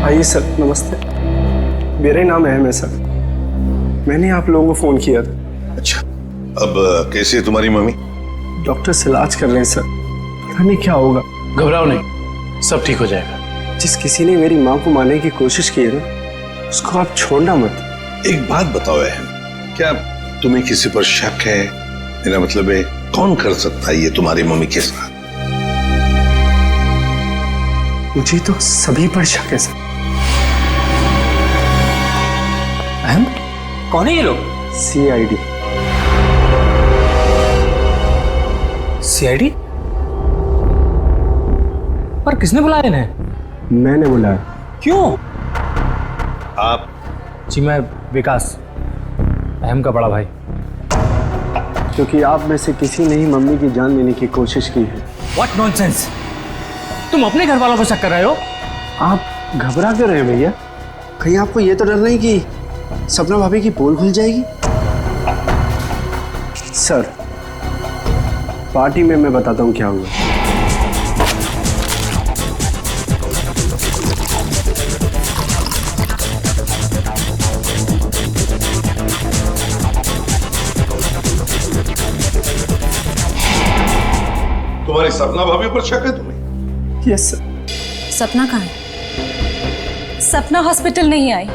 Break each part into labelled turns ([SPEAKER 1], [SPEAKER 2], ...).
[SPEAKER 1] आइए सर, नमस्ते। मेरा ही नाम अहम है सर। मैंने आप लोगों को फोन किया था।
[SPEAKER 2] अच्छा, अब कैसी है तुम्हारी मम्मी?
[SPEAKER 1] डॉक्टर से इलाज कर रहे हैं सर, पता नहीं क्या होगा।
[SPEAKER 3] घबराओ नहीं, सब ठीक हो जाएगा।
[SPEAKER 1] जिस किसी ने मेरी माँ को मारने की कोशिश की है ना, उसको आप छोड़ना मत।
[SPEAKER 2] एक बात बताओ अहम, क्या तुम्हें किसी पर शक है? मेरा मतलब है, कौन कर सकता है ये तुम्हारी मम्मी के साथ?
[SPEAKER 1] मुझे तो सभी पर शक है सर।
[SPEAKER 3] अहम, कौन है ये लोग?
[SPEAKER 1] CID।
[SPEAKER 3] CID? पर किसने बुलाया इन्हें?
[SPEAKER 1] मैंने बुलाया।
[SPEAKER 3] क्यों?
[SPEAKER 2] आप?
[SPEAKER 3] जी मैं विकास, अहम का बड़ा भाई।
[SPEAKER 1] क्योंकि आप में से किसी ने ही मम्मी की जान लेने की कोशिश की है।
[SPEAKER 3] What nonsense? तुम अपने घर वालों पर शक कर रहे हो?
[SPEAKER 1] आप घबरा क्यों रहे हैं भैया? कहीं आपको ये तो डर नहीं कि सपना भाभी की पोल खुल जाएगी? सर, पार्टी में मैं बताता हूँ क्या हुआ।
[SPEAKER 2] तुम्हारी सपना भाभी पर शक है तुम्हें?
[SPEAKER 1] Yes sir.
[SPEAKER 4] सपना कहाँ है? सपना हॉस्पिटल नहीं आई,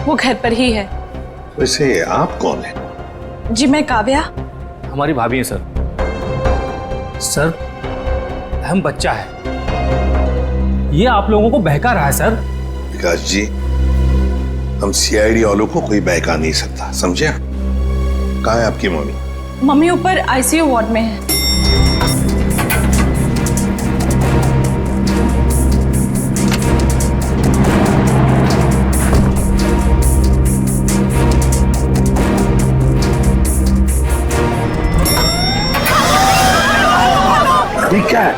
[SPEAKER 4] वो घर पर ही है।
[SPEAKER 2] वैसे आप कौन है?
[SPEAKER 4] जी मैं काव्या।
[SPEAKER 3] हमारी भाभी है सर। सर, अहम बच्चा है, ये आप लोगों को बहका रहा है सर।
[SPEAKER 2] विकास जी, हम CID वालों को कोई बहका नहीं सकता, समझे? कहाँ है आपकी मम्मी?
[SPEAKER 4] मम्मी ऊपर ICU वार्ड में है।
[SPEAKER 2] क्या है?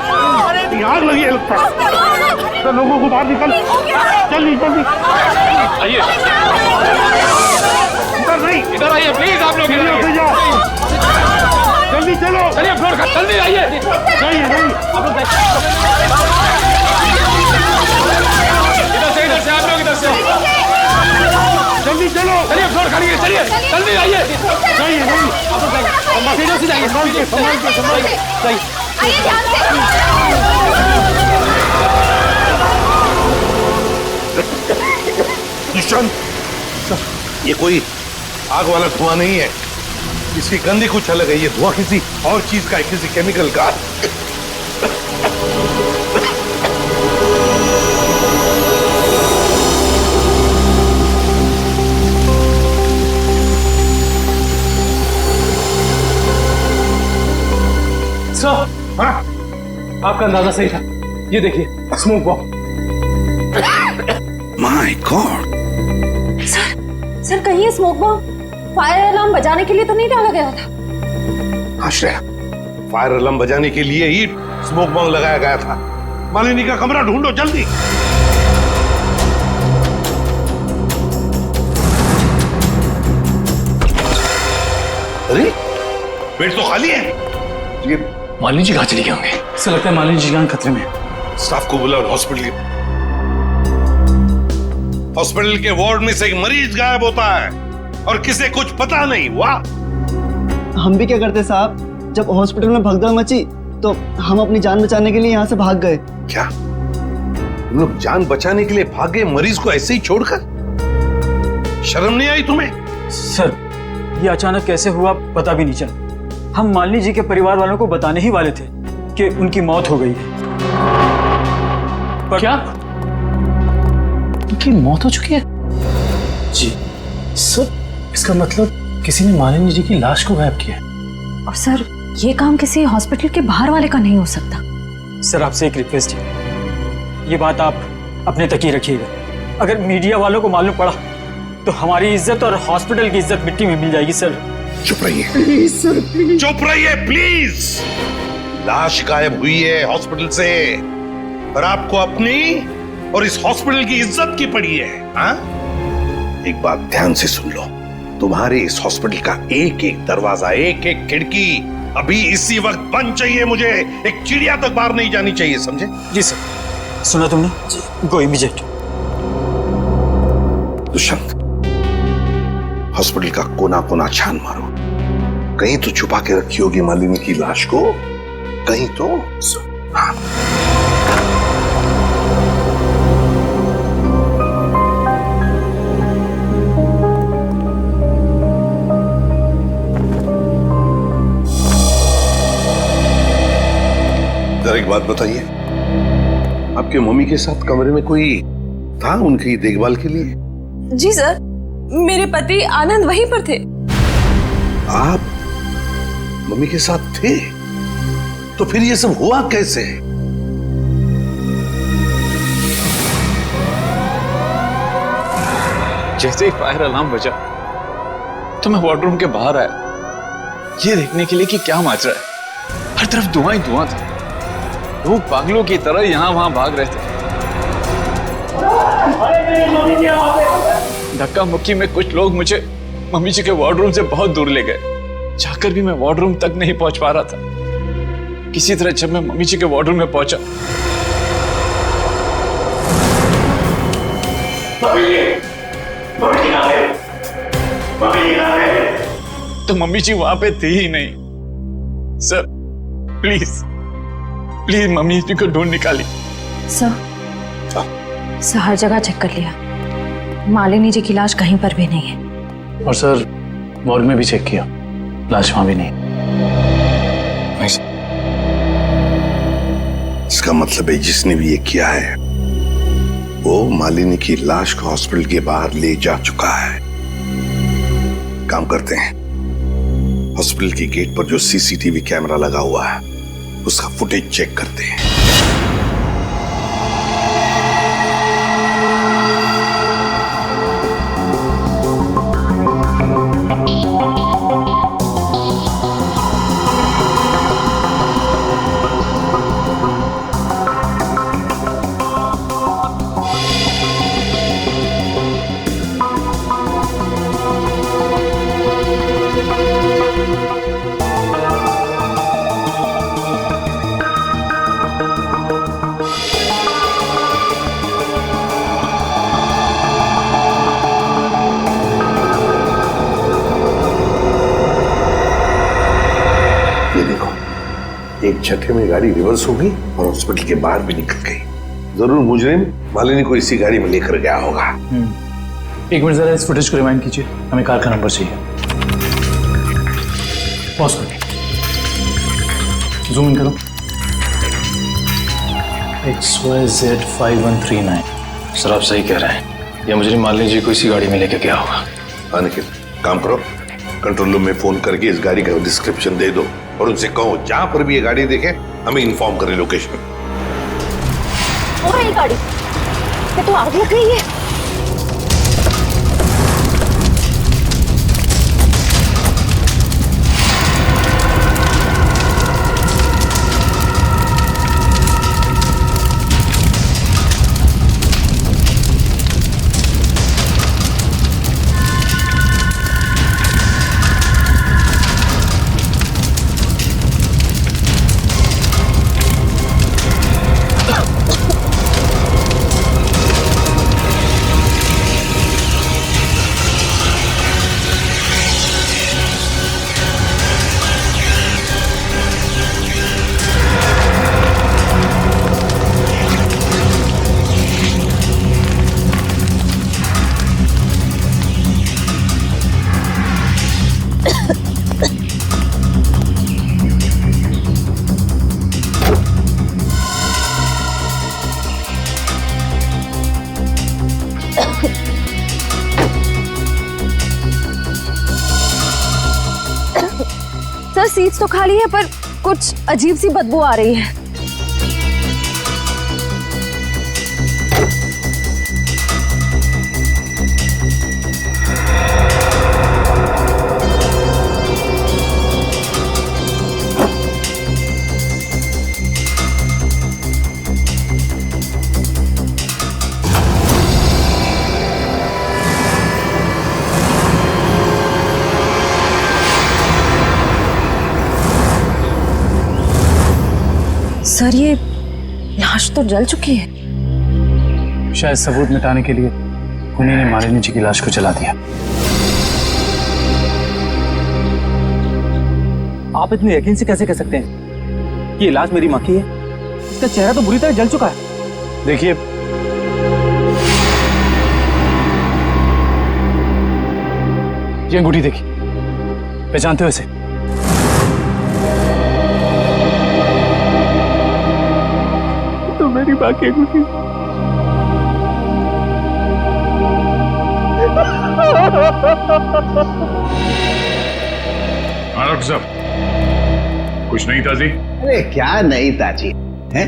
[SPEAKER 5] आग लगी है लगता है। तो लोगों को बाहर निकल, जल्दी जल्दी।
[SPEAKER 3] आइए,
[SPEAKER 5] इधर नहीं,
[SPEAKER 3] इधर आइए प्लीज, आप लोग
[SPEAKER 5] सीढ़ियों से जाओ, जल्दी चलो।
[SPEAKER 3] चलिए फ्लोर का, जल्दी आइए।
[SPEAKER 5] नहीं नहीं,
[SPEAKER 3] इधर से आप लोग, इधर से
[SPEAKER 5] जल्दी चलो।
[SPEAKER 3] चलिए फ्लोर खाली है, चलिए जल्दी आइए।
[SPEAKER 5] नहीं नहीं,
[SPEAKER 3] सीढ़ियों से जाइए,
[SPEAKER 5] संभाल के संभाल के संभाल के।
[SPEAKER 3] जाइए।
[SPEAKER 2] किशन, ये कोई आग वाला धुआं नहीं है, इसकी गंदी कुछ अलग है। ये धुआं किसी और चीज का है, किसी केमिकल का।
[SPEAKER 3] सर, हाँ? आपका अंदाजा सही था, ये देखिए smoke bomb.
[SPEAKER 2] My God!
[SPEAKER 4] Sir कहीं स्मोक बॉम्ब फायर अलार्म बजाने के लिए तो नहीं डाला गया था?
[SPEAKER 2] आश्रया, फायर अलार्म बजाने के लिए ही स्मोक बॉम्ब लगाया गया था। मालिनी का कमरा ढूंढो जल्दी। अरे, बेड तो खाली है। ये
[SPEAKER 3] मालिनी जी कहाँ चली गए होंगे? ऐसा लगता है मालिनी जी जान खतरे में है।
[SPEAKER 2] स्टाफ को बुलाओ, हॉस्पिटल के वार्ड में से एक मरीज गायब होता है और किसे कुछ पता नहीं। वाह!
[SPEAKER 6] हम भी क्या करते साहब, जब हॉस्पिटल में भगदड़ मची तो हम अपनी जान बचाने के लिए यहाँ से भाग गए।
[SPEAKER 2] क्या तुम लोग जान बचाने के लिए भागे, मरीज को ऐसे ही छोड़कर? शर्म नहीं आई तुम्हें?
[SPEAKER 7] सर, ये अचानक कैसे हुआ पता भी नहीं चला। हम मालिनी जी के परिवार वालों को बताने ही वाले थे कि उनकी मौत हो गई है।
[SPEAKER 3] क्या? उनकी मौत हो चुकी है?
[SPEAKER 7] जी
[SPEAKER 3] सर, इसका मतलब किसी ने मालिनी जी की लाश को गायब किया है।
[SPEAKER 4] और सर ये काम किसी हॉस्पिटल के बाहर वाले का नहीं हो सकता।
[SPEAKER 7] सर, आपसे एक रिक्वेस्ट है, ये बात आप अपने तक ही रखिएगा। अगर मीडिया वालों को मालूम पड़ा तो हमारी इज्जत और हॉस्पिटल की इज्जत मिट्टी में मिल जाएगी। सर
[SPEAKER 2] चुप रहिए प्लीज, सर प्लीज चुप रहिए प्लीज। लाश गायब हुई है हॉस्पिटल से और आपको अपनी और इस हॉस्पिटल की इज्जत की पड़ी है। हाँ? एक बात ध्यान से सुन लो, तुम्हारे इस हॉस्पिटल का एक एक दरवाजा, एक एक खिड़की अभी इसी वक्त बंद चाहिए। मुझे एक चिड़िया तक बाहर नहीं जानी चाहिए, समझे?
[SPEAKER 7] जी सर। सुना तुमने? गो इमीडिएट।
[SPEAKER 2] दुष्यंत, हॉस्पिटल का कोना कोना छान मारो। कहीं तो छुपा के रखी होगी मालिनी की लाश को, कहीं तो हाँ। जरा एक बात बताइए, आपके मम्मी के साथ कमरे में कोई था उनकी देखभाल के लिए?
[SPEAKER 4] जी सर, मेरे पति आनंद वहीं पर थे।
[SPEAKER 2] आप मम्मी के साथ थे? तो फिर ये सब हुआ कैसे?
[SPEAKER 8] जैसे ही फायर अलार्म बजा तो मैं वार्डरूम के बाहर आया, ये देखने के लिए कि क्या मच रहा है। हर तरफ धुआं ही धुआं था। लोग पागलों की तरह यहां वहां भाग रहे थे। धक्का मुक्की में कुछ लोग मुझे मम्मी जी के वार्डरूम से बहुत दूर ले गए। जाकर भी मैं वार्डरूम तक नहीं पहुंच पा रहा था। किसी तरह जब मैं मम्मी जी के वार्डरूम में पहुंचा तो मम्मी जी वहां पे थी ही नहीं। सर प्लीज प्लीज मम्मी जी को ढूंढ निकाली।
[SPEAKER 4] सर हर जगह चेक कर लिया, मालिनी जी की लाश कहीं पर भी नहीं है।
[SPEAKER 3] और सर मॉर्ग में भी चेक किया, लाश वहां भी नहीं।
[SPEAKER 2] इसका मतलब है जिसने भी ये किया है वो मालिनी की लाश को हॉस्पिटल के बाहर ले जा चुका है। काम करते हैं, हॉस्पिटल की गेट पर जो सीसीटीवी कैमरा लगा हुआ है उसका फुटेज चेक करते हैं। एक झटके में गाड़ी रिवर्स हो गई और हॉस्पिटल के बाहर भी निकल गई। जरूर मुजरिम मालिनी को इसी गाड़ी में लेकर गया होगा।
[SPEAKER 3] एक मिनट जरा इस फुटेज को रिमाइंड कीजिए, हमें कार का नंबर चाहिए। पॉज करो, जूम इन करो। XYZ 5139।
[SPEAKER 9] सर आप सही कह रहे हैं, या मुझे मालिनी जी को इसी गाड़ी में लेके गया होगा।
[SPEAKER 2] हाँ निखिल, काम करो, कंट्रोल रूम में फोन करके इस गाड़ी का डिस्क्रिप्शन दे दो और उनसे कहो जहां पर भी ये गाड़ी देखे हमें इन्फॉर्म करें लोकेशन।
[SPEAKER 10] और ये गाड़ी ये तो आग लग गई है। सर सीट्स तो खाली है पर कुछ अजीब सी बदबू आ रही है। सर ये लाश तो जल चुकी है।
[SPEAKER 3] शायद सबूत मिटाने के लिए उन्हीं ने मालिनी जी की लाश को जला दिया।
[SPEAKER 7] आप इतने यकीन से कैसे कह सकते हैं कि ये लाश मेरी माँ की है? इसका चेहरा तो बुरी तरह जल चुका है।
[SPEAKER 3] देखिए, ये अंगूठी देखिए, पहचानते हो इसे?
[SPEAKER 7] तो मेरी माँ की अंगूठी।
[SPEAKER 2] हाँ डॉक्टर साहब, कुछ नहीं ताजी?
[SPEAKER 1] अरे क्या नहीं ताजी है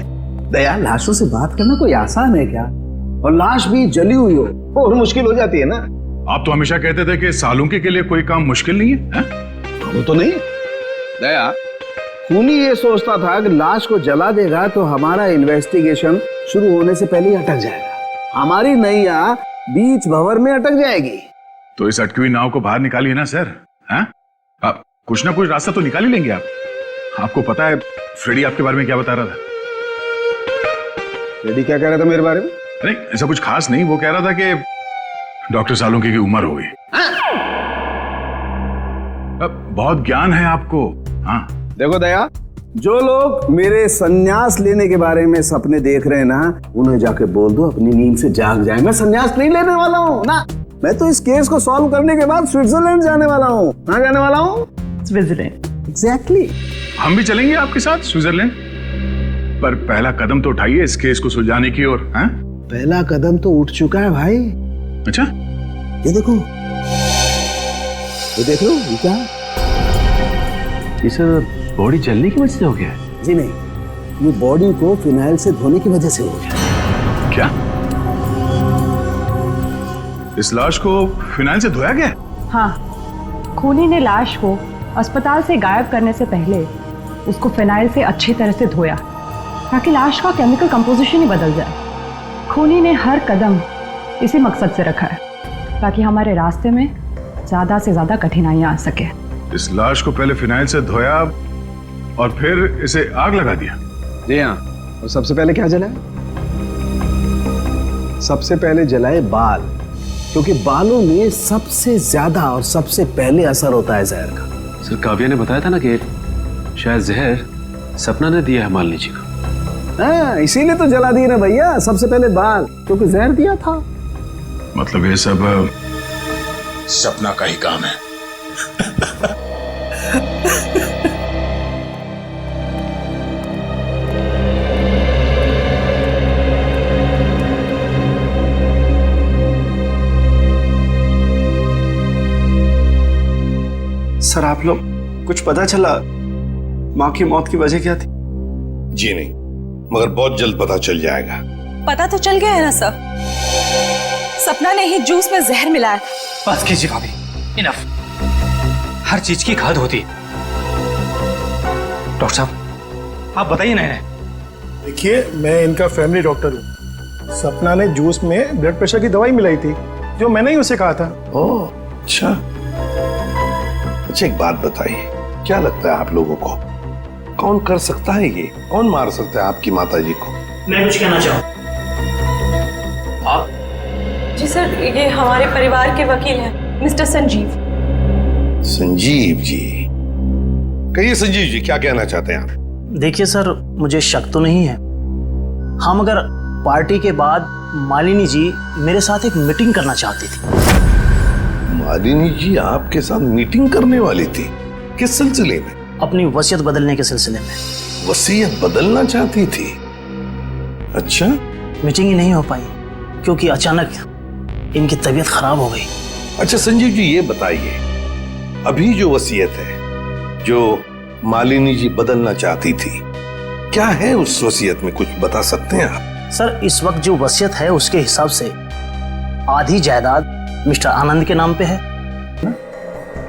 [SPEAKER 1] दया, लाशों से बात करना कोई आसान है क्या? और लाश भी जली हुई हो और मुश्किल हो जाती है ना।
[SPEAKER 2] आप तो हमेशा कहते थे कि सालुंकी के लिए कोई काम मुश्किल नहीं है?
[SPEAKER 1] वो तो नहीं दया, खूनी ये सोचता था कि लाश को जला देगा तो हमारा इन्वेस्टिगेशन शुरू होने से पहले ही अटक जाएगा, हमारी नैया बीच भंवर में अटक जाएगी।
[SPEAKER 2] तो इस अटकी हुई नाव को बाहर निकालिए ना सर। हैं? आप कुछ ना कुछ रास्ता तो निकाल ही लेंगे आप। आपको पता है फ्रेडी आपके बारे में क्या बता रहा था?
[SPEAKER 1] फ्रेडी क्या कह रहा था मेरे बारे में?
[SPEAKER 2] नहीं ऐसा कुछ खास नहीं, वो कह रहा था कि डॉक्टर सालुंकी की उम्र हो गई। अब बहुत ज्ञान है आपको। हाँ
[SPEAKER 1] देखो दया, जो लोग मेरे संन्यास लेने के बारे में सपने देख रहे हैं ना, उन्हें जाके बोल दो अपनी नींद से जाग जाए। मैं संन्यास नहीं लेने वाला हूँ ना, मैं तो इस केस को सॉल्व करने के बाद स्विट्जरलैंड जाने वाला हूँ। कहाँ जाने वाला हूँ? स्विट्जरलैंड। एग्जैक्टली।
[SPEAKER 2] हम भी चलेंगे आपके साथ स्विट्जरलैंड, पर पहला कदम तो उठाइए इस केस को सुलझाने की ओर।
[SPEAKER 1] पहला कदम तो उठ चुका है भाई।
[SPEAKER 2] अच्छा,
[SPEAKER 1] ये देखो, ये देख लो, ये क्या? ये सर बॉडी जलने की वजह से हो गया है? जी नहीं, ये बॉडी को फिनाइल से धोने की वजह से हो गया।
[SPEAKER 2] क्या इस लाश को फिनाइल से धोया गया?
[SPEAKER 11] हाँ, खूनी ने लाश को अस्पताल से गायब करने से पहले उसको फिनाइल से अच्छी तरह से धोया ताकि लाश का केमिकल कंपोजिशन ही बदल जाए। खूनी ने हर कदम इसी मकसद से रखा है ताकि हमारे रास्ते में ज्यादा से ज्यादा कठिनाइयां आ सके।
[SPEAKER 2] इस लाश को पहले फिनाइल से धोया और फिर इसे आग लगा दिया?
[SPEAKER 1] जी हाँ। और सबसे पहले क्या जलाए? सबसे पहले जलाए बाल, क्योंकि बालों में सबसे ज्यादा और सबसे पहले असर होता है जहर का।
[SPEAKER 9] सर काव्या ने बताया था ना कि शायद जहर सपना ने दिया है मालिनी जी को।
[SPEAKER 1] हाँ, इसीलिए तो जला दिए ना भैया, सबसे पहले बाल, क्योंकि जहर दिया था।
[SPEAKER 2] मतलब ये सब सपना का ही काम है।
[SPEAKER 1] सर आप लोग कुछ पता चला माँ की मौत की वजह क्या थी?
[SPEAKER 2] जी नहीं, मगर बहुत जल्द पता चल जाएगा।
[SPEAKER 4] पता तो चल गया है ना सर, सपना ने ही जूस में जहर मिलाया था।
[SPEAKER 3] बस कीजिए भाभी, इनफ। हर चीज की खाद होती है। डॉक्टर साहब आप बताइए ना।
[SPEAKER 5] देखिए, मैं इनका फैमिली डॉक्टर हूँ। सपना ने जूस में ब्लड प्रेशर की दवाई मिलाई थी, जो मैंने ही उसे कहा था।
[SPEAKER 2] ओह अच्छा। अच्छा एक बात बताइए, क्या लगता है आप लोगों को कौन कर सकता है ये? कौन मार सकता है आपकी माता जी को?
[SPEAKER 7] मैं कुछ कहना चाहूँ।
[SPEAKER 4] जी सर, ये हमारे परिवार के वकील हैं, मिस्टर संजीव।
[SPEAKER 2] संजीव जी, कहिए संजीव जी, क्या कहना चाहते हैं आप?
[SPEAKER 12] देखिए सर, मुझे शक तो नहीं है। हाँ, मगर पार्टी के बाद मालिनी जी मेरे साथ एक मीटिंग करना चाहती थी।
[SPEAKER 2] मालिनी जी आपके साथ मीटिंग करने वाली थी? किस सिलसिले में?
[SPEAKER 12] अपनी वसीयत बदलने के सिलसिले में।
[SPEAKER 2] वसीयत बदलना चाहती थी? अच्छा।
[SPEAKER 12] मीटिंग ही नहीं हो पाई क्योंकि अचानक इनकी तबीयत खराब हो गई।
[SPEAKER 2] अच्छा संजीव जी, ये बताइए, अभी जो वसीयत है जो मालिनी जी बदलना चाहती थी, क्या है उस वसीयत में? कुछ बता सकते हैं आप?
[SPEAKER 12] सर, इस वक्त जो वसीयत है उसके हिसाब से आधी जायदाद मिस्टर आनंद के नाम पे है।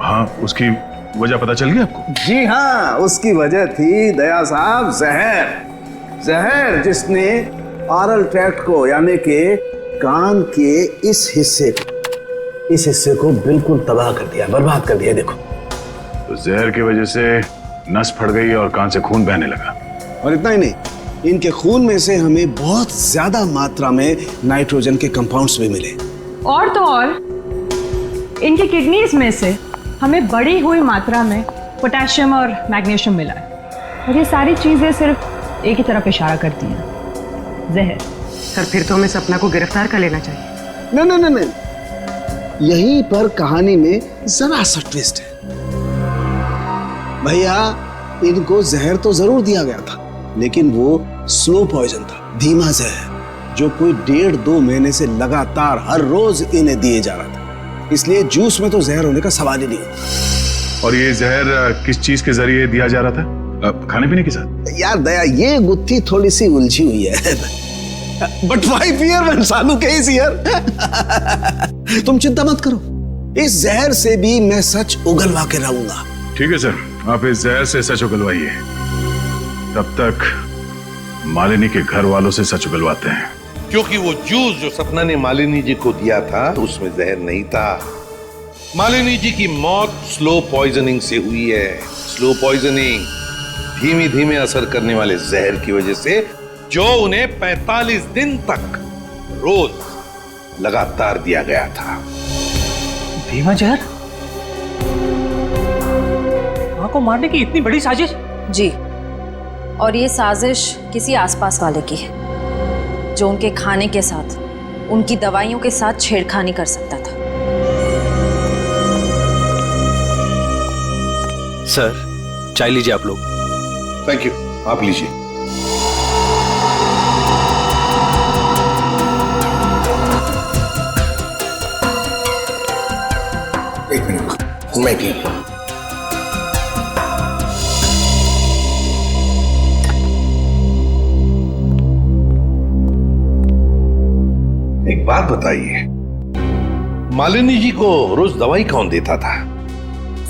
[SPEAKER 2] हाँ, उसकी वजह पता चल गई आपको?
[SPEAKER 1] जी हाँ, उसकी वजह थी दया साहब जहर। जहर जिसने ऑरल ट्रैक्ट को, यानी कि कान के इस हिस्से को बिल्कुल तबाह कर दिया, बर्बाद कर दिया। देखो,
[SPEAKER 2] तो जहर की वजह से नस फट गई और कान से खून बहने लगा।
[SPEAKER 1] और इतना ही नहीं, इनके खून में से हमें बहुत ज्यादा मात्रा में नाइट्रोजन के कंपाउंड्स भी मिले।
[SPEAKER 11] और तो और इनकी किडनीज में से हमें बढ़ी हुई मात्रा में पोटेशियम और मैग्नीशियम मिला है। और ये सारी चीजें सिर्फ एक ही तरफ इशारा करती हैं, जहर।
[SPEAKER 13] सर फिर तो हमें सपना को गिरफ्तार कर लेना चाहिए।
[SPEAKER 1] नहीं, यहीं पर कहानी में जरा सा ट्विस्ट है। भैया, इनको जहर तो जरूर दिया गया था, लेकिन वो स्लो पॉइजन था, धीमा जहर, जो कोई 1.5-2 महीने से लगातार हर रोज इन्हें दिए जा रहा था। इसलिए जूस में तो जहर होने का सवाल ही नहीं होता।
[SPEAKER 14] और ये जहर किस चीज के जरिए दिया जा रहा था? खाने पीने के साथ?
[SPEAKER 1] यार दया, ये गुत्थी थोड़ी सी उलझी हुई है। But why fear when Salu case here? तुम चिंता मत करो, इस जहर से भी मैं सच उगलवा के रहूंगा।
[SPEAKER 14] ठीक है सर, आप इस जहर से सच उगलवाइए। तब तक मालिनी के घर वालों से सच उगलवाते हैं।
[SPEAKER 2] क्योंकि वो जूस जो सपना ने मालिनी जी को दिया था उसमें जहर नहीं था। मालिनी जी की मौत स्लो पॉइजनिंग से हुई है। स्लो पॉइजनिंग, धीमी धीमे असर करने वाले जहर की वजह से, जो उन्हें 45 दिन तक रोज लगातार दिया गया था।
[SPEAKER 3] धीमा जहर? मां को मारने की इतनी बड़ी साजिश?
[SPEAKER 15] जी, और ये साजिश किसी आसपास वाले की है, जो उनके खाने के साथ, उनकी दवाइयों के साथ छेड़खानी कर सकता था।
[SPEAKER 9] सर, चाय लीजिए आप लोग।
[SPEAKER 2] थैंक यू, आप लीजिए। एक मिनट, मैं पी लूं। एक बात बताइए, मालिनी जी को रोज दवाई कौन देता था?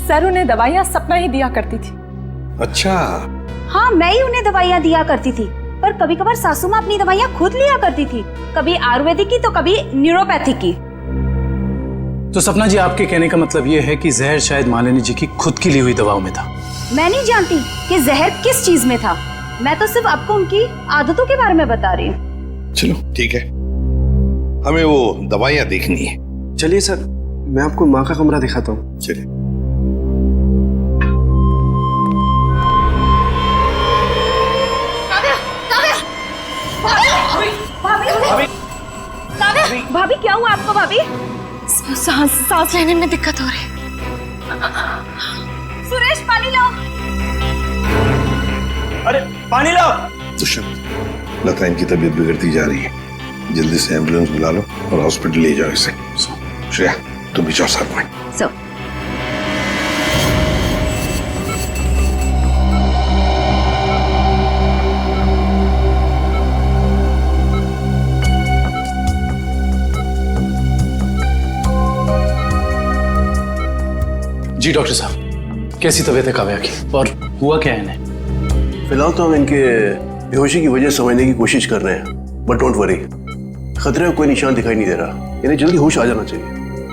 [SPEAKER 4] सर, उन्हें दवाइयां सपना ही दिया करती थी।
[SPEAKER 2] अच्छा।
[SPEAKER 10] हाँ, मैं ही उन्हें दवाइयाँ दिया करती थी, पर कभी कभार सासू माँ अपनी दवाइयाँ खुद लिया करती थी, कभी आयुर्वेदिक की तो कभी न्यूरोपैथिक की।
[SPEAKER 9] तो सपना जी, आपके कहने का मतलब ये है कि जहर शायद मालिनी जी की खुद की ली हुई दवाओं में था?
[SPEAKER 10] मैं नहीं जानती कि जहर किस चीज में था, मैं तो सिर्फ आपको उनकी आदतों के बारे में बता रही हूँ।
[SPEAKER 2] चलो ठीक है, हमें वो दवाइयाँ देखनी है।
[SPEAKER 9] चलिए सर, मैं आपको माँ का कमरा दिखाता हूँ।
[SPEAKER 2] चलिए।
[SPEAKER 10] भाभी, क्या हुआ आपको भाभी?
[SPEAKER 4] सांस लेने में दिक्कत हो रही है।
[SPEAKER 10] सुरेश, पानी लाओ।
[SPEAKER 12] अरे पानी लाओ।
[SPEAKER 2] दुष्यंत, लता इनकी तबीयत बिगड़ती जा रही है, जल्दी से एम्बुलेंस बुला लो और हॉस्पिटल ले जाओ इसे। श्रेया, तुम भी जाओ साथ में।
[SPEAKER 9] जी डॉक्टर साहब, कैसी तबीयत है काव्या की और हुआ क्या है इन्हें?
[SPEAKER 16] फिलहाल तो हम इनके बेहोशी की वजह समझने की कोशिश कर रहे हैं, बट डोंट वरी, खतरे का कोई निशान दिखाई नहीं दे रहा। इन्हें जल्दी होश आ जाना चाहिए।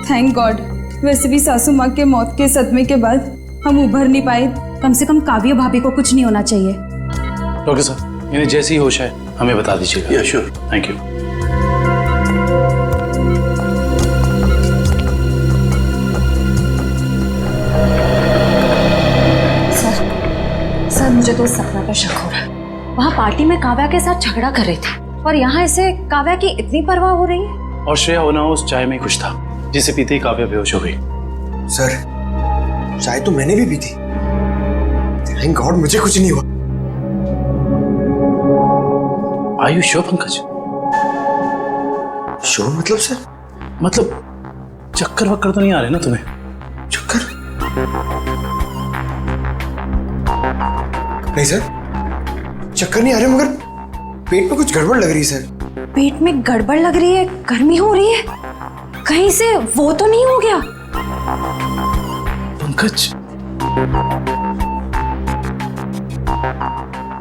[SPEAKER 17] Thank God. वैसे भी सासू माँ के मौत के सदमे के बाद हम उभर नहीं पाए।
[SPEAKER 10] कम से कम काव्या भाभी को कुछ नहीं होना चाहिए।
[SPEAKER 9] डॉक्टर साहब, इन्हें जैसी होश है हमें बता दीजिएगा।
[SPEAKER 16] या श्योर,
[SPEAKER 9] थैंक यू।
[SPEAKER 15] सर, मुझे तो सपना पर शक हो रहा है। वहाँ पार्टी में काव्या के साथ झगड़ा कर रही थी और यहाँ इसे काव्या की इतनी परवाह हो रही है।
[SPEAKER 9] और श्रेया होना उस चाय में कुछ था जिसे पीते ही काव्या बेहोश हो गई।
[SPEAKER 18] सर, चाय तो मैंने भी पी थी। थैंक गॉड मुझे कुछ नहीं हुआ।
[SPEAKER 9] Are you sure Pankaj?
[SPEAKER 18] Sure मतलब सर?
[SPEAKER 9] मतलब चक्कर वक्कर तो नहीं आ रहे ना तुम्हें?
[SPEAKER 18] चक्कर? नहीं सर, चक्कर नहीं आ रहे, मगर पेट में कुछ गड़बड़ लग रही है सर।
[SPEAKER 15] पेट में गड़बड़ लग रही है, गर्मी हो रही है, कहीं से वो तो नहीं हो गया?
[SPEAKER 9] पंकज,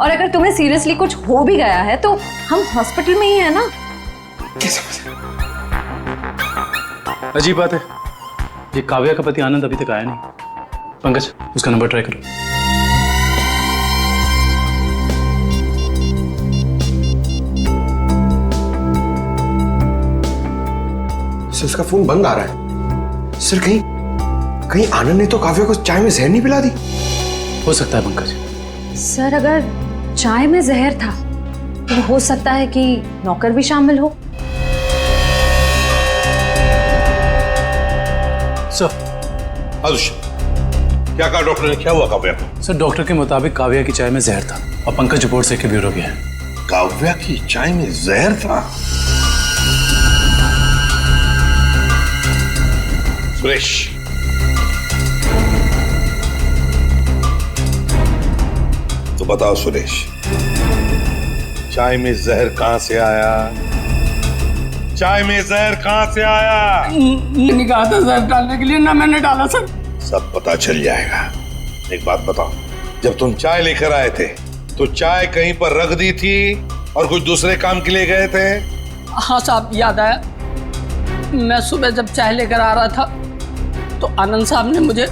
[SPEAKER 15] और अगर तुम्हें सीरियसली कुछ हो भी गया है तो हम हॉस्पिटल में ही है ना।
[SPEAKER 18] कैसे?
[SPEAKER 9] अजीब बात है, ये काव्या का पति आनंद अभी तक आया नहीं। पंकज, उसका नंबर ट्राई करो।
[SPEAKER 18] सर उसका फोन बंद आ रहा है। सर कहीं आनंद ने तो काव्या को चाय में जहर नहीं पिला दी?
[SPEAKER 9] हो सकता है पंकज।
[SPEAKER 15] सर अगर चाय में जहर था तो हो सकता है कि नौकर भी शामिल हो।
[SPEAKER 9] सर
[SPEAKER 2] क्या कहा डॉक्टर ने, क्या हुआ काव्या को?
[SPEAKER 9] सर डॉक्टर के मुताबिक काव्या की चाय में जहर था और पंकज रिपोर्ट से ब्यूरो गया है।
[SPEAKER 2] काव्या की चाय में जहर था? सुरेश, तो बताओ सुरेश, चाय में जहर कहां से आया? चाय में जहर कहां से आया?
[SPEAKER 19] मैंने कहा था जहर डालने के लिए, ना मैंने डाला सर।
[SPEAKER 2] सब पता चल जाएगा। एक बात बताओ, जब तुम चाय लेकर आए थे तो चाय कहीं पर रख दी थी और कुछ दूसरे काम के लिए गए थे?
[SPEAKER 19] हाँ साहब, याद आया। मैं सुबह जब चाय लेकर आ रहा था तो आनंद साहब ने मुझे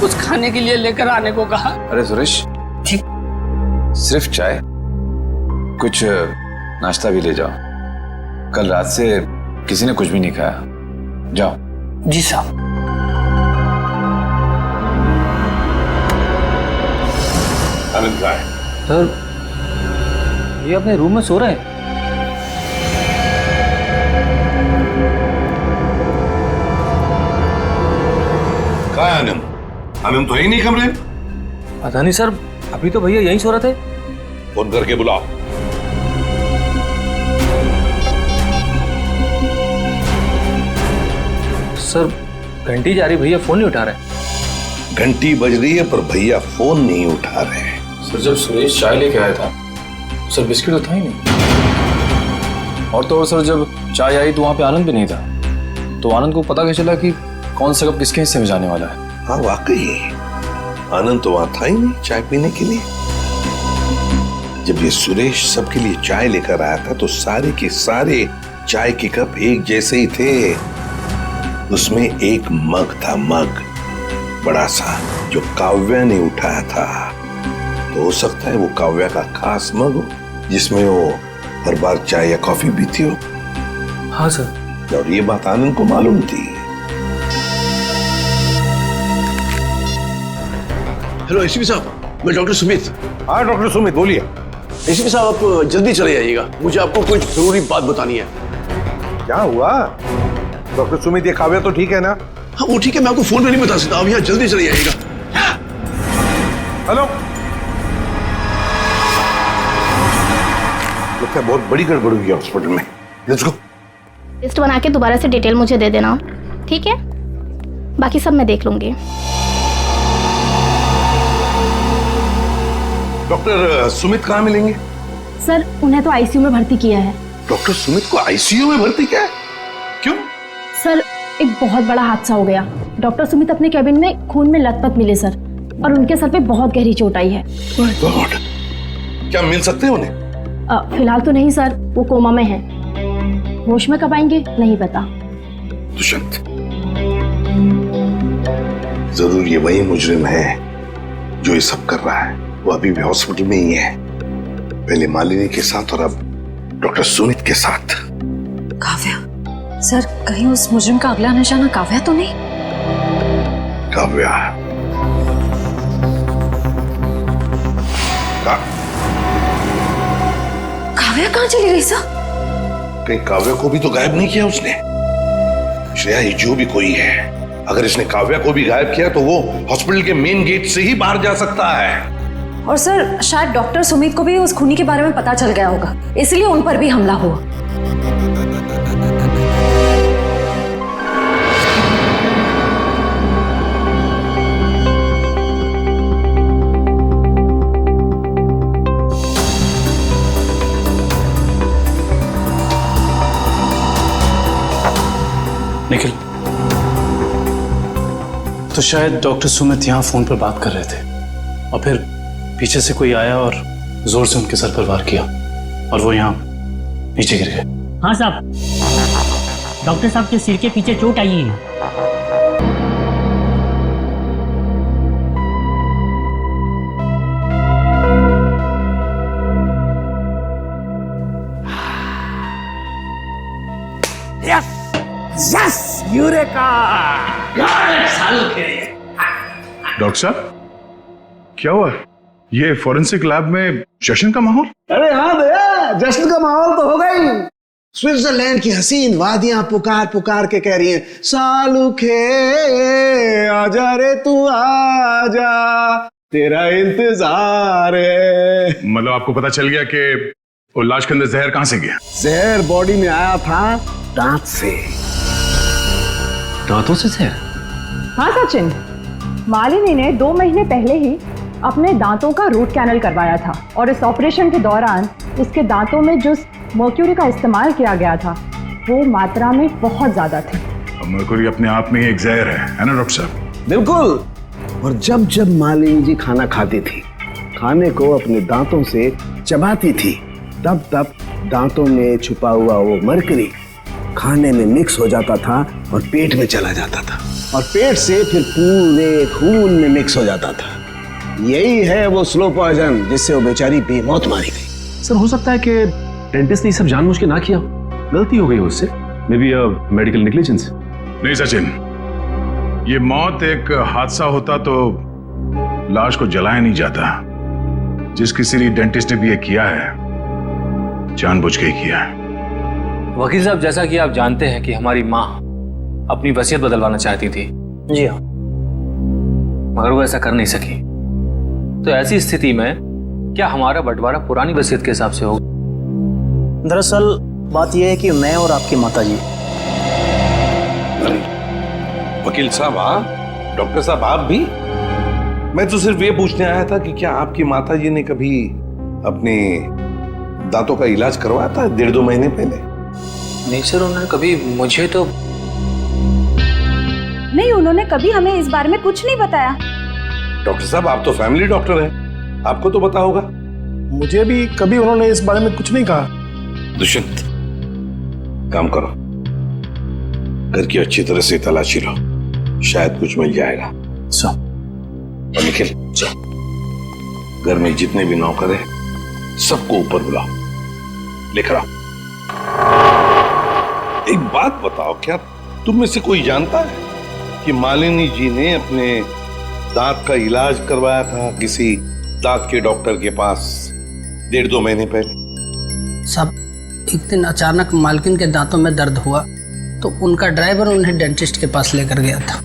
[SPEAKER 19] कुछ खाने के लिए लेकर आने को कहा।
[SPEAKER 8] अरे सुरेश, सिर्फ चाय? कुछ नाश्ता भी ले जाओ। कल रात से किसी ने कुछ भी नहीं खाया। जाओ।
[SPEAKER 19] जी साहब।
[SPEAKER 2] आनंद कहाँ है?
[SPEAKER 3] सर ये अपने रूम में सो रहे हैं।
[SPEAKER 2] कहाँ है आनंद? आनंद तो है ही नहीं कमरे में।
[SPEAKER 3] पता नहीं सर, अभी तो भैया यहीं सो रहे थे।
[SPEAKER 2] फोन करके बुलाओ।
[SPEAKER 3] सर घंटी जा रही, भैया फोन नहीं उठा रहे।
[SPEAKER 2] घंटी बज रही है पर भैया फोन नहीं उठा रहे।
[SPEAKER 8] सर जब सुरेश चाय लेके आया था सर बिस्किट तो था ही नहीं। और तो और सर जब चाय आई तो वहां पे आनंद भी नहीं था, तो आनंद को पता कैसे चला कि कौन सा कप किसके हिस्से में जाने वाला है?
[SPEAKER 2] हाँ वाकई, आनंद तो वहां था ही नहीं चाय पीने के लिए। जब ये सुरेश सबके लिए चाय लेकर आया था तो सारे के सारे चाय के कप एक जैसे ही थे। उसमें एक मग था, मग बड़ा सा, जो काव्या ने उठाया था। तो हो सकता है वो काव्या का खास मग हो जिसमें वो हर बार चाय या कॉफी पीती हो।
[SPEAKER 3] हाँ सर।
[SPEAKER 2] और ये बात आनंद को मालूम थी।
[SPEAKER 16] हेलो एसीपी साहब, मैं डॉक्टर सुमित।
[SPEAKER 2] हाँ डॉक्टर सुमित, बोलिए।
[SPEAKER 16] एसीपी साहब आप जल्दी चले आइएगा, मुझे आपको कुछ जरूरी बात बतानी है।
[SPEAKER 2] क्या हुआ डॉक्टर सुमित? ये काव्या तो ठीक है ना?
[SPEAKER 16] हाँ वो ठीक है, मैं आपको फोन पे नहीं बता सकता। आप यहाँ जल्दी चले आइएगा।
[SPEAKER 2] हेलो, लगता है बहुत बड़ी गड़बड़ हुई है हॉस्पिटल में। Let's go.
[SPEAKER 20] लिस्ट बना के दोबारा से डिटेल मुझे दे देना, ठीक है? बाकी सब मैं देख लूंगी।
[SPEAKER 2] डॉक्टर सुमित कहाँ मिलेंगे?
[SPEAKER 20] सर उन्हें तो आईसीयू में भर्ती किया है।
[SPEAKER 2] डॉक्टर सुमित को आईसीयू में भर्ती किया है? क्यों?
[SPEAKER 20] सर एक बहुत बड़ा हादसा हो गया। डॉक्टर सुमित अपने कैबिन में खून में लथपथ मिले सर, और उनके सर पे बहुत गहरी चोट आई है।
[SPEAKER 2] माय गॉड, क्या मिल सकते हैं उन्हें?
[SPEAKER 20] फिलहाल तो नहीं सर, वो कोमा में हैं। होश में कब आएंगे नहीं पता।
[SPEAKER 2] दुष्यंत, जरूर ये वही मुजरिम है जो ये सब कर रहा है। वो अभी भी हॉस्पिटल में ही है, पहले मालिनी के साथ और अब डॉक्टर सुमित के साथ।
[SPEAKER 15] काव्या सर, कहीं उस मुजरिम का अगला निशाना काव्या तो नहीं?
[SPEAKER 2] काव्या
[SPEAKER 15] काव्या कहाँ चली गई सर?
[SPEAKER 2] कहीं काव्या को भी तो गायब नहीं किया उसने? श्रेया, ये जो भी कोई है, अगर इसने काव्या को भी गायब किया तो वो हॉस्पिटल के मेन गेट से ही बाहर जा सकता है।
[SPEAKER 15] और सर शायद डॉक्टर सुमित को भी उस खूनी के बारे में पता चल गया होगा, इसलिए उन पर भी हमला हुआ।
[SPEAKER 9] निखिल, तो शायद डॉक्टर सुमित यहाँ फोन पर बात कर रहे थे और फिर पीछे से कोई आया और जोर से उनके सर पर वार किया और वो यहाँ नीचे गिर गए।
[SPEAKER 21] हाँ साहब, डॉक्टर साहब के सिर के पीछे चोट आई है।
[SPEAKER 19] Yes,
[SPEAKER 1] yes, eureka.
[SPEAKER 14] डॉक्टर साहब, क्या हुआ? ये फॉरेंसिक लैब में जश्न का माहौल?
[SPEAKER 1] अरे हाँ भैया, जश्न का माहौल तो होगा ही। स्विट्जरलैंड की हसीन वादियां पुकार पुकार के कह रही हैं, सालुखे आजा रे तू आजा, तेरा इंतजार है।
[SPEAKER 14] मतलब आपको पता चल गया कि वो लाश के अंदर जहर कहां से गया?
[SPEAKER 1] जहर बॉडी में आया था दांत से।
[SPEAKER 9] दांतों से जहर?
[SPEAKER 11] हाँ सचिन, मालिनी ने 2 महीने पहले ही अपने दांतों का रूट कैनल करवाया था और इस ऑपरेशन के दौरान उसके दांतों में जो मर्क्यूरी का इस्तेमाल किया गया था वो मात्रा में बहुत ज्यादा थी।
[SPEAKER 14] मर्क्यूरी अपने आप में ही एक जहर है ना डॉक्टर साहब?
[SPEAKER 1] बिल्कुल। और जब जब मालिनी जी खाना खाती थी, खाने को अपने दांतों से चबाती थी, तब तब दांतों में छुपा हुआ वो मर्क्यूरी खाने में मिक्स हो जाता था और पेट में चला जाता था और पेट से फिर पूरे खून में मिक्स हो जाता था। यही है वो स्लो पॉइजन जिससे वो बेचारी बेमौत मारी गई।
[SPEAKER 9] सर, हो सकता है कि डेंटिस्ट ने सब जानबूझ के ना किया, गलती हो गई उससे, मे बी मेडिकल नेग्लिजेंस।
[SPEAKER 14] नहीं सचिन, ये मौत एक हादसा होता तो लाश को जलाया नहीं जाता। जिस किसी डेंटिस्ट ने भी ये किया है, जानबूझ के ही किया है।
[SPEAKER 3] वकील साहब, जैसा कि आप जानते हैं कि हमारी माँ अपनी वसीयत बदलवाना चाहती थी।
[SPEAKER 12] जी हाँ।
[SPEAKER 3] मगर वो ऐसा कर नहीं सकी। तो ऐसी स्थिति में क्या हमारा बंटवारा पुरानी वसीयत के हिसाब से होगा?
[SPEAKER 12] दरअसल बात यह है कि मैं और आपकी माताजी।
[SPEAKER 2] वकील साहब, डॉक्टर साहब आप भी? मैं तो सिर्फ ये पूछने आया था कि क्या आपकी माताजी ने कभी अपने दांतों का इलाज करवाया था 1.5-2 महीने पहले?
[SPEAKER 3] नहीं सर, उन्होंने कभी मुझे तो
[SPEAKER 10] नहीं, उन्होंने कभी हमें इस बारे में कुछ नहीं बताया।
[SPEAKER 2] डॉक्टर साहब, आप तो फैमिली डॉक्टर हैं, आपको तो पता होगा।
[SPEAKER 5] मुझे भी कभी उन्होंने इस बारे में कुछ नहीं कहा।
[SPEAKER 2] दुष्यंत, काम करो, घर की अच्छी तरह से तलाशी लो, शायद कुछ मिल जाएगा। और निखिल, घर में जितने भी नौकर हैं सबको ऊपर बुलाओ, लेकर आओ। एक बात बताओ, क्या तुम में से कोई जानता है कि मालिनी जी ने अपने दांत का इलाज करवाया था किसी दांत के डॉक्टर के पास 1.5-2 महीने पहले?
[SPEAKER 19] सब एक दिन अचानक मालकिन के दांतों में दर्द हुआ तो उनका ड्राइवर उन्हें डेंटिस्ट के पास लेकर गया था।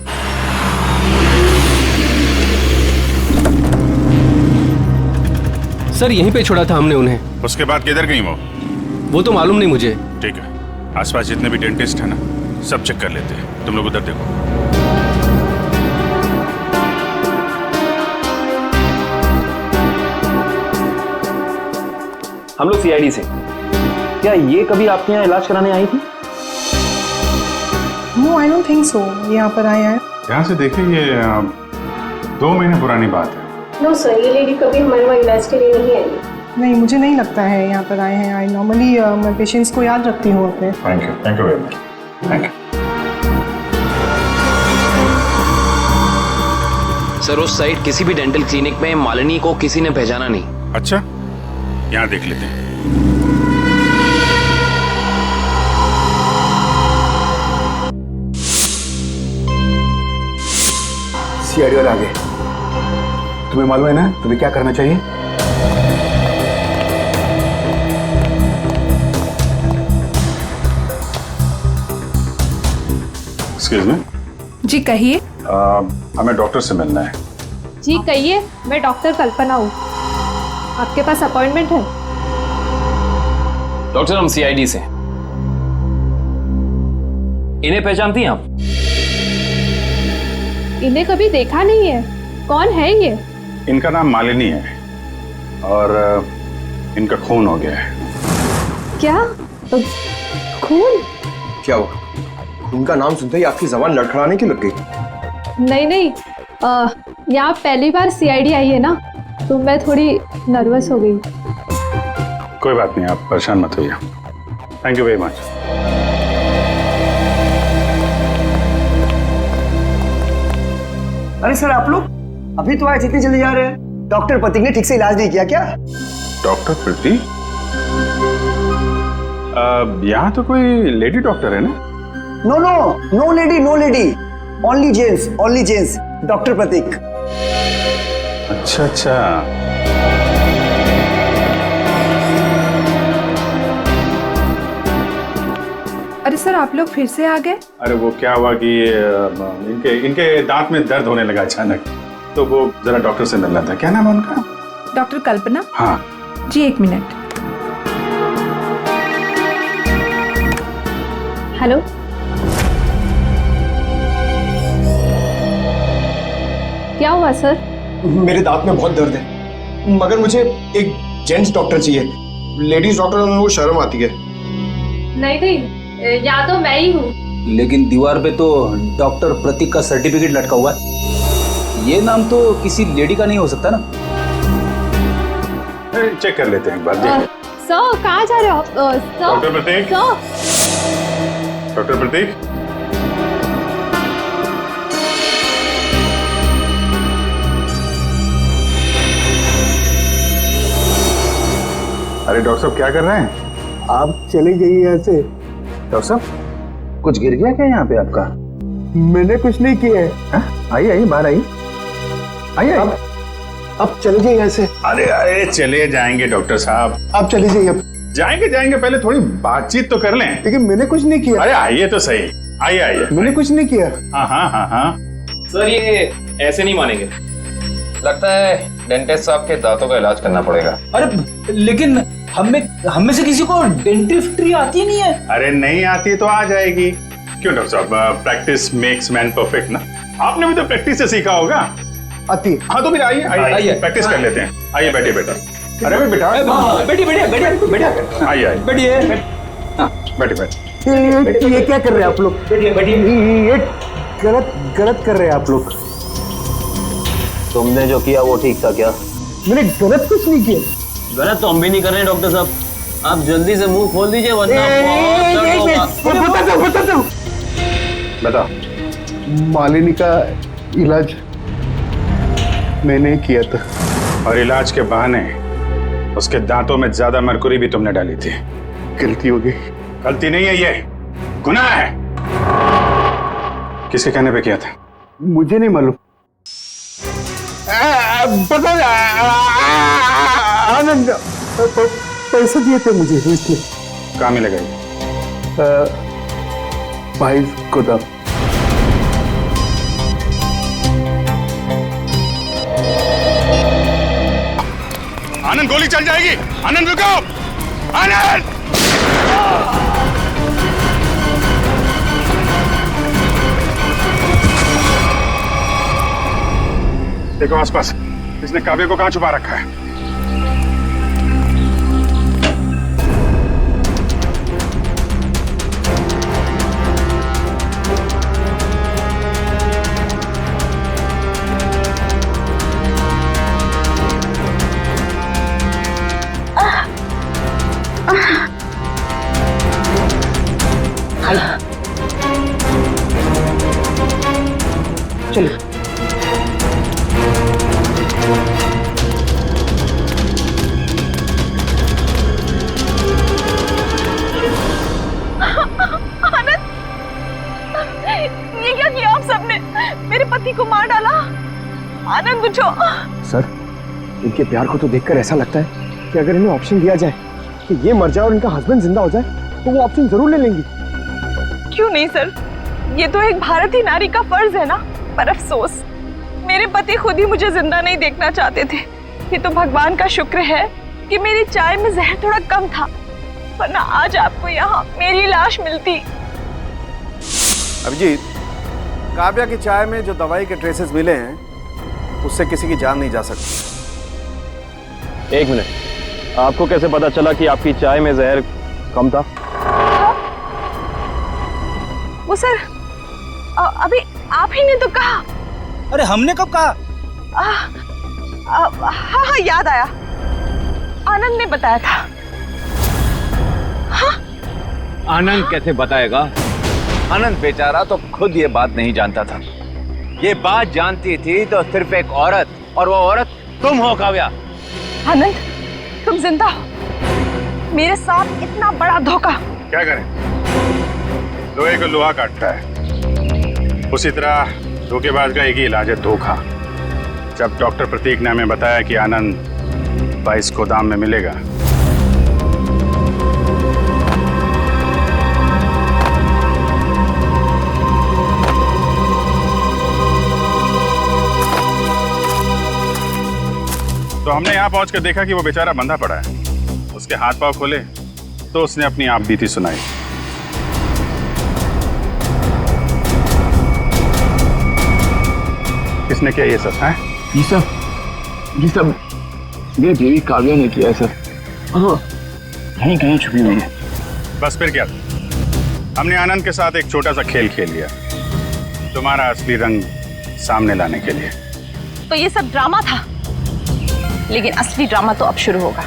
[SPEAKER 3] सर, यहीं पे छोड़ा था हमने उन्हें।
[SPEAKER 14] उसके बाद किधर गई
[SPEAKER 3] वो तो मालूम नहीं मुझे।
[SPEAKER 14] ठीक है, आसपास जितने भी डेंटिस्ट है ना, सब चेक कर लेते हैं। तुम लोग उधर देखो।
[SPEAKER 6] हम लोग सीआईडी से। क्या ये कभी आपके यहाँ इलाज कराने आई थी?
[SPEAKER 22] No, I don't think so. यहाँ पर आए हैं।
[SPEAKER 14] यहाँ से देखिए, ये 2 महीने पुरानी बात है।
[SPEAKER 22] नो सर, ये लेडी कभी हमारे वहाँ इलाज के लिए नहीं आई। नहीं, मुझे नहीं लगता है यहाँ पर आए हैं। आई नॉर्मली मैं पेशेंट्स को याद रखती हूँ अपने।
[SPEAKER 14] Thank you very much. Thank you
[SPEAKER 6] sir, उस साइड किसी भी डेंटल क्लिनिक में मालिनी को किसी ने पहचाना नहीं।
[SPEAKER 14] अच्छा, यहाँ देख लेते हैं।
[SPEAKER 1] सीआईडी वाले आ गए। तुम्हें मालूम है ना तुम्हें क्या करना चाहिए?
[SPEAKER 14] Excuse me.
[SPEAKER 17] जी कहिए।
[SPEAKER 14] हमें डॉक्टर से मिलना है।
[SPEAKER 20] जी कहिए, मैं डॉक्टर कल्पना हूँ। आपके पास अपॉइंटमेंट है?
[SPEAKER 6] डॉक्टर, हम सीआईडी से। इन्हें पहचानती हैं आप?
[SPEAKER 20] इन्हें कभी देखा नहीं है। कौन है ये?
[SPEAKER 14] इनका नाम मालिनी है और इनका खून हो गया है।
[SPEAKER 20] क्या? खून?
[SPEAKER 18] क्या हुआ? खून का नाम सुनते ही आपकी जबान लड़खड़ाने की लग गई?
[SPEAKER 20] नहीं नहीं, यहाँ पहली बार सीआईडी आई है ना, तो मैं थोड़ी नर्वस हो गई।
[SPEAKER 14] कोई बात नहीं, आप परेशान मत होइए। Thank you very much.
[SPEAKER 18] अरे सर, आप लोग अभी तो आए, इतनी जल्दी जा रहे हैं? डॉक्टर प्रतीक ने ठीक से इलाज नहीं किया क्या?
[SPEAKER 14] डॉक्टर प्रतीक? यहाँ तो कोई लेडी डॉक्टर है ना?
[SPEAKER 18] No no, no lady, no lady, only gents, only gents, doctor Prateek.
[SPEAKER 14] अच्छा अच्छा,
[SPEAKER 22] अरे सर आप लोग फिर से आ गए?
[SPEAKER 14] अरे वो क्या हुआ कि इनके दांत में दर्द होने लगा अचानक, तो वो जरा डॉक्टर से मिलना था। क्या नाम है उनका?
[SPEAKER 22] डॉक्टर कल्पना।
[SPEAKER 14] हाँ
[SPEAKER 22] जी 1 मिनट।
[SPEAKER 20] हेलो, क्या हुआ सर?
[SPEAKER 5] मेरे दांत में बहुत दर्द है, मगर मुझे एक जेंट्स डॉक्टर चाहिए। लेडीज डॉक्टर में वो शर्म आती है।
[SPEAKER 20] नहीं, या तो मैं ही हूँ।
[SPEAKER 3] लेकिन दीवार पे तो डॉक्टर प्रतीक का सर्टिफिकेट लटका हुआ है। ये नाम तो किसी लेडी का नहीं हो सकता ना?
[SPEAKER 14] चेक कर लेते हैं एक बार।
[SPEAKER 20] सर कहाँ जा रहे हो?
[SPEAKER 14] डॉक्टर प्रतीक, डॉक्टर प्रतीक, अरे डॉक्टर साहब क्या कर रहे हैं?
[SPEAKER 5] आप चले जाइए यहाँ से।
[SPEAKER 14] डॉक्टर साहब कुछ गिर गया क्या यहाँ पे आपका?
[SPEAKER 5] मैंने कुछ नहीं किया है।
[SPEAKER 14] आइए आइए, बाहर आइए, आइए।
[SPEAKER 5] अब चले जाइए यहाँ से।
[SPEAKER 14] अरे अरे चले जाएंगे डॉक्टर साहब,
[SPEAKER 5] आप चले जाइए। अब
[SPEAKER 14] जाएंगे, पहले थोड़ी बातचीत तो कर लें।
[SPEAKER 5] लेकिन मैंने कुछ नहीं किया।
[SPEAKER 14] अरे आइए तो सही, आइए आइए।
[SPEAKER 5] मैंने कुछ नहीं किया।
[SPEAKER 14] हाँ।
[SPEAKER 6] सर ये ऐसे नहीं मानेंगे, लगता है डेंटिस्ट साहब के दांतों का इलाज करना पड़ेगा।
[SPEAKER 3] अरे लेकिन हम में से किसी को डेंटिस्ट्री आती नहीं है।
[SPEAKER 14] अरे नहीं आती तो आ जाएगी। क्यों डॉक्टर साहब, प्रैक्टिस मेक्स मैन परफेक्ट ना। आपने भी तो प्रैक्टिस से सीखा होगा।
[SPEAKER 5] आती।
[SPEAKER 14] हाँ तो फिर आइए प्रैक्टिस कर लेते हैं। आइए बैठिए बेटा। अरे बेटा बैठिए, आइए
[SPEAKER 3] बैठिए।
[SPEAKER 14] बैठिए।
[SPEAKER 5] ये क्या कर रहे हैं आप लोग? ये गलत कर रहे हैं आप लोग।
[SPEAKER 12] तुमने जो किया वो ठीक था क्या?
[SPEAKER 5] मैंने गलत कुछ नहीं किया।
[SPEAKER 12] गलत तो हम भी नहीं कर रहे हैं डॉक्टर साहब, आप जल्दी से मुंह खोल दीजिए वरना
[SPEAKER 5] बता दो।
[SPEAKER 14] बता।
[SPEAKER 5] मालिनी का इलाज मैंने किया था,
[SPEAKER 14] और इलाज के बहाने उसके दांतों में ज्यादा मरकुरी भी तुमने डाली थी।
[SPEAKER 5] गलती हो गई।
[SPEAKER 14] गलती नहीं है, ये गुनाह है। किसके कहने पे किया था?
[SPEAKER 5] मुझे नहीं मालूम। पता आनंद पैसे दिए थे मुझे इसलिए।
[SPEAKER 14] कहाँ मिलेगा ये?
[SPEAKER 5] भाई को था।
[SPEAKER 14] आनंद गोली चल जाएगी। आनंद रुको, आनंद। देखो आसपास, इसने काव्य को कहाँ छुपा रखा है?
[SPEAKER 5] चलो।
[SPEAKER 4] ये क्या किया आप सबने? मेरे पति को मार डाला। आनंद उठो।
[SPEAKER 5] सर, इनके प्यार को तो देखकर ऐसा लगता है कि अगर इन्हें ऑप्शन दिया जाए कि ये मर जाए और इनका हस्बैंड जिंदा हो जाए तो वो ऑप्शन जरूर ले लेंगी।
[SPEAKER 4] क्यों नहीं सर, ये तो एक भारतीय नारी का फर्ज है ना। पर अफसोस मेरे पति खुद ही मुझे जिंदा नहीं देखना चाहते थे। ये तो भगवान का शुक्र है कि मेरी चाय में जहर थोड़ा कम था, वरना आज आपको यहाँ मेरी लाश मिलती।
[SPEAKER 1] अभिजीत, काव्या की चाय में जो दवाई के ट्रेसेस मिले हैं उससे किसी की जान नहीं जा सकती।
[SPEAKER 7] 1 मिनट, आपको कैसे पता चला कि आपकी चाय में जहर कम था?
[SPEAKER 4] वो सर, अभी आप ही ने तो कहा।
[SPEAKER 3] अरे हमने कब कहा?
[SPEAKER 4] हाँ याद आया, आनंद ने बताया था। हाँ?
[SPEAKER 8] आनंद कैसे बताएगा? आनंद बेचारा तो खुद ये बात नहीं जानता था। ये बात जानती थी तो सिर्फ एक औरत, और वो औरत तुम हो काव्या।
[SPEAKER 4] आनंद, तुम जिंदा हो। मेरे साथ इतना बड़ा धोखा।
[SPEAKER 14] क्या करें? लोहे को लोहा काटता है, उसी तरह धोखेबाज का एक ही इलाज है, धोखा। जब डॉक्टर प्रतीक ने हमें बताया कि आनंद 22 गोदाम में मिलेगा, तो हमने यहाँ पहुंचकर देखा कि वो बेचारा बंधा पड़ा है। उसके हाथ पांव खोले तो उसने अपनी आप बीती सुनाई। किसने किया ये सब है?
[SPEAKER 5] ये सब मेरी देवी काव्या ने किया है सर। कहीं कहीं छुपी हुई है।
[SPEAKER 14] बस फिर क्या, हमने आनंद के साथ एक छोटा सा खेल खेल लिया, तुम्हारा असली रंग सामने लाने के लिए।
[SPEAKER 4] तो ये सब ड्रामा था, लेकिन असली ड्रामा तो अब शुरू होगा।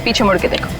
[SPEAKER 4] पीछे मुड़ के देखो।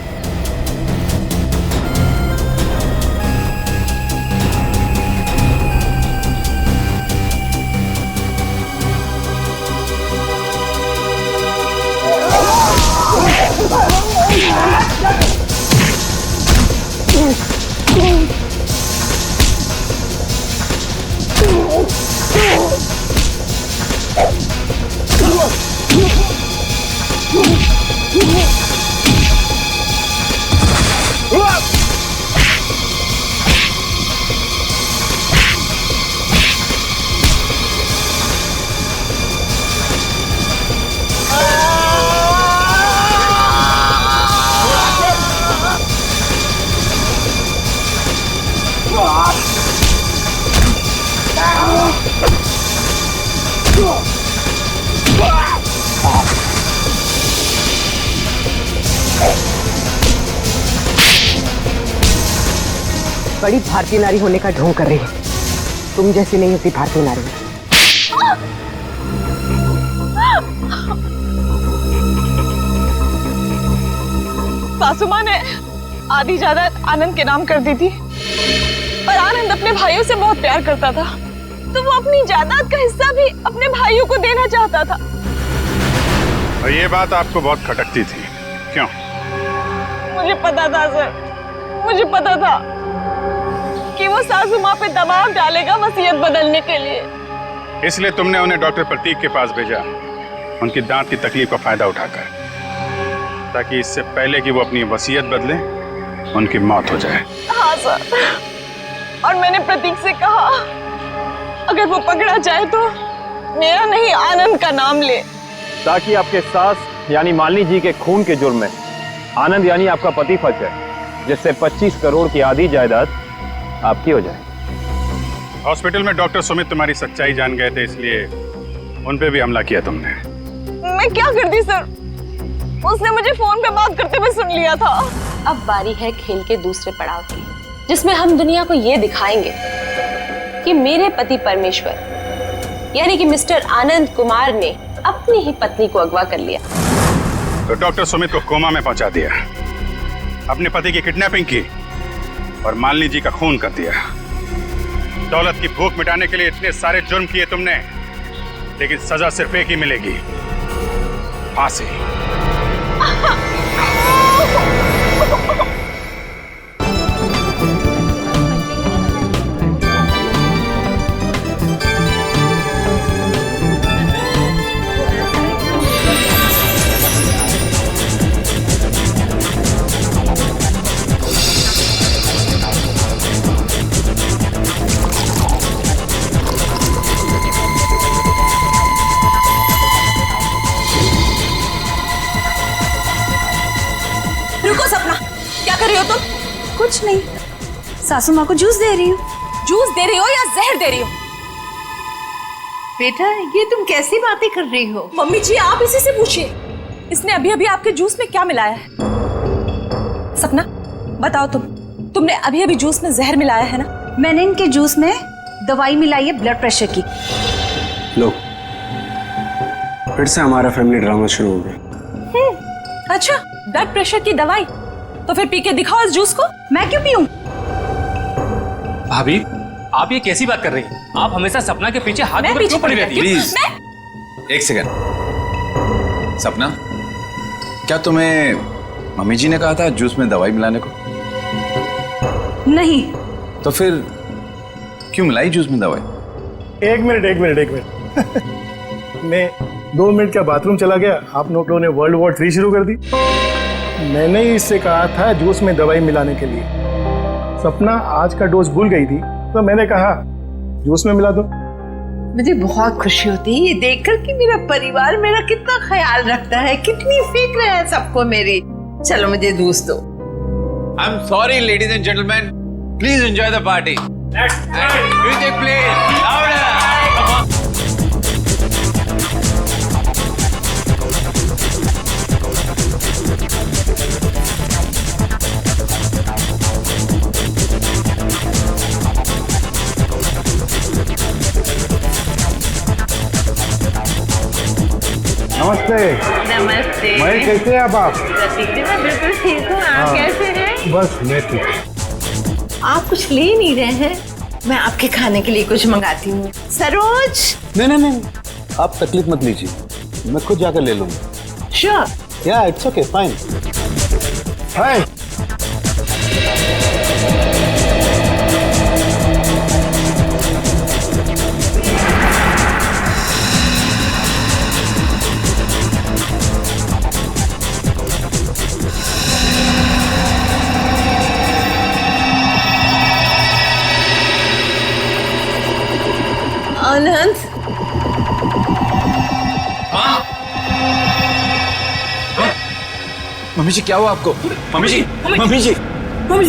[SPEAKER 13] बड़ी भारतीय नारी होने का ढोंग कर रही है। तुम जैसी नहीं होती भारतीय नारी।
[SPEAKER 4] सासू माँ ने आधी जायदाद आनंद के नाम कर दी थी, पर आनंद अपने भाइयों से बहुत प्यार करता था, तो वो अपनी जायदाद का हिस्सा भी अपने भाइयों को देना चाहता था।
[SPEAKER 14] और ये बात आपको बहुत खटकती थी, क्यों?
[SPEAKER 4] मुझे पता था सर, मुझे पता था कि वो सासू माँ पे दबाव डालेगा वसीयत बदलने के लिए।
[SPEAKER 14] इसलिए तुमने उन्हें डॉक्टर प्रतीक के पास भेजा, उनकी दांत की तकलीफ का फायदा उठाकर, ताकि इससे पहले कि वो अपनी वसीयत बदले उनकी मौत हो जाए।
[SPEAKER 4] हाँ सर, और मैंने प्रतीक से कहा अगर वो पकड़ा जाए तो मेरा नहीं आनंद का नाम ले,
[SPEAKER 7] ताकि आपके सास यानी मालिनी जी के खून के जुर्म में आनंद यानी आपका पति फंस जाए, जिससे 25 करोड़ की आधी जायदाद आपकी हो जाए।
[SPEAKER 14] हॉस्पिटल में डॉक्टर सुमित तुम्हारी सच्चाई जान गए थे, इसलिए उन पे भी हमला किया तुमने।
[SPEAKER 4] मैं क्या करती सर, उसने मुझे फोन पे बात करते हुए सुन लिया था।
[SPEAKER 16] अब बारी है खेल के दूसरे पड़ाव की, जिसमें हम दुनिया को ये दिखाएंगे कि मेरे पति परमेश्वर यानी कि मिस्टर आनंद कुमार ने अपनी ही पत्नी को अगवा कर लिया।
[SPEAKER 14] तो डॉक्टर सुमित को कोमा में पहुंचा दिया, अपने पति की किडनैपिंग की और मालिनी जी का खून कर दिया। दौलत की भूख मिटाने के लिए इतने सारे जुर्म किए तुमने, लेकिन सजा सिर्फ एक ही मिलेगी, फांसी।
[SPEAKER 10] कुछ नहीं, सासू माँ को जूस दे रही हूँ।
[SPEAKER 4] जूस दे रही हो या जहर दे रही हो?
[SPEAKER 23] बेटा ये तुम कैसी बातें कर रही हो?
[SPEAKER 4] मम्मी जी आप इसी से पूछिए, इसने अभी अभी आपके जूस में क्या मिलाया है? सपना बताओ, तुमने अभी अभी जूस में जहर मिलाया है ना?
[SPEAKER 10] मैंने इनके जूस में दवाई मिलाई है ब्लड प्रेशर की।
[SPEAKER 5] लो, फिर से हमारा फैमिली ड्रामा शुरू हो गया।
[SPEAKER 4] अच्छा, ब्लड प्रेशर की दवाई, तो फिर पी के दिखाओ इस जूस को।
[SPEAKER 10] मैं क्यों पीऊं?
[SPEAKER 3] भाभी आप ये कैसी बात कर रही हैं? आप हमेशा सपना के पीछे हाथ में क्यों पड़ी रहती हैं?
[SPEAKER 8] प्लीज एक सेकंड। सपना, क्या तुम्हें मम्मी जी ने कहा था जूस में दवाई मिलाने को?
[SPEAKER 10] नहीं,
[SPEAKER 8] तो फिर क्यों मिलाई जूस में दवाई?
[SPEAKER 11] एक मिनट मैं 2 मिनट का बाथरूम चला गया, आप लोगों ने वर्ल्ड वॉर 3 शुरू कर दी। मैंने ही इससे कहा था जूस में दवाई मिलाने के लिए। सपना आज का डोज भूल गई थी तो मैंने कहा जूस में मिला दो।
[SPEAKER 23] मुझे बहुत खुशी होती है ये देखकर कि मेरा परिवार मेरा कितना ख्याल रखता है, कितनी फिक्र है सबको मेरी। चलो मुझे जूस दो।
[SPEAKER 8] I am sorry ladies and gentleman, please enjoy the party. Music please louder.
[SPEAKER 11] नमस्ते।
[SPEAKER 23] नमस्ते।
[SPEAKER 11] मैं कैसे हैं आप?
[SPEAKER 23] प्रतीक जी मैं बिल्कुल ठीक हूँ, आप कैसे हैं?
[SPEAKER 11] बस मैं ठीक।
[SPEAKER 23] आप कुछ ले नहीं रहे हैं? मैं आपके खाने के लिए कुछ मंगाती हूँ। सरोज।
[SPEAKER 9] नहीं, आप तकलीफ मत लीजिए, मैं खुद जाकर ले लूंगा।
[SPEAKER 23] Sure.
[SPEAKER 9] Ya it's okay, fine.
[SPEAKER 11] Hi.
[SPEAKER 23] Anand.
[SPEAKER 8] Mummy ji क्या हुआ आपको? Mummy ji, mummy ji.
[SPEAKER 23] Mummy